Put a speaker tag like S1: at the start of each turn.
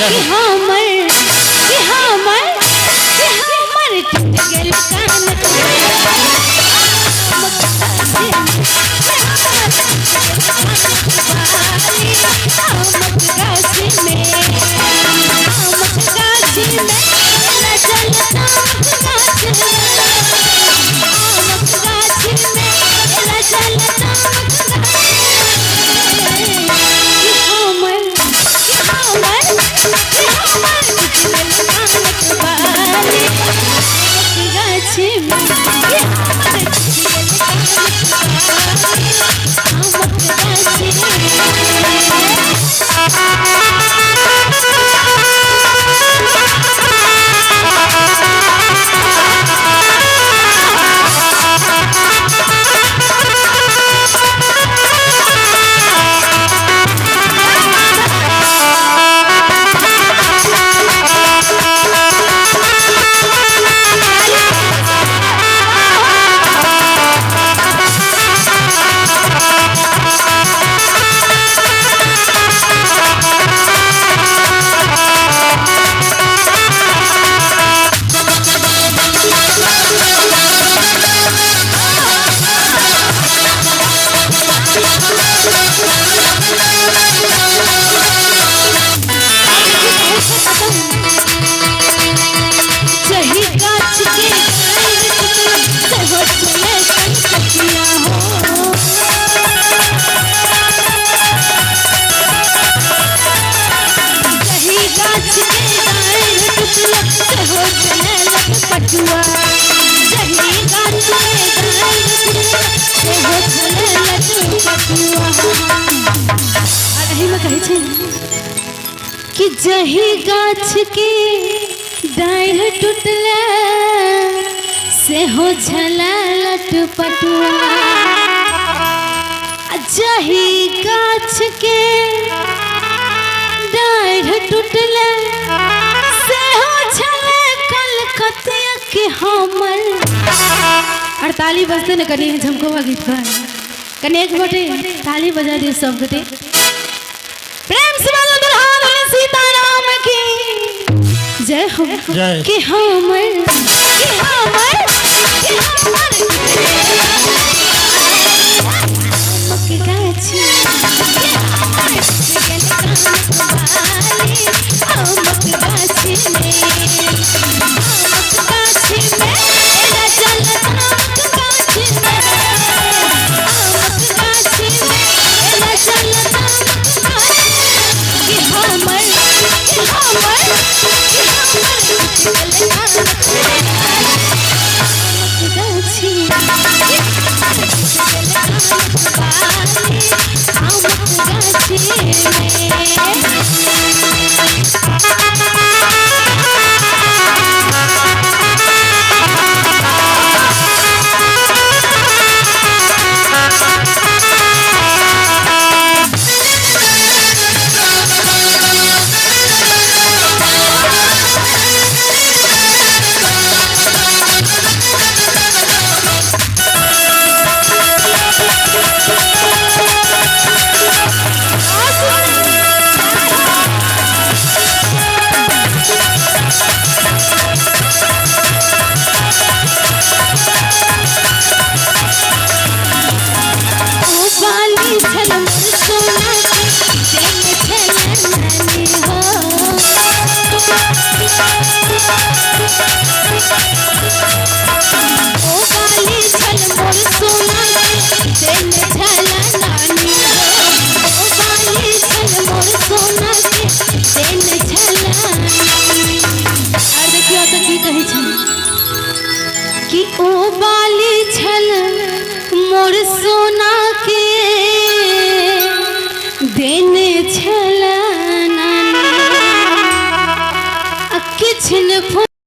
S1: कि हमर टूट गेल कान कि जही गाछ के डाढ़ टूटला से हो छला लटपटुआ जही गाछ के डाढ़ टूटला से हो छला कलकतिया के हमर 48 बजते न कनी झमकोवा गीत का कने एक बटे ताली बजा दिए सब बटे प्रेम से बोलो दुल्हन सीताराम की जय हो कि हमर गाछी कि ओ बाली छल मोर सोना के देने छल नानी किछ न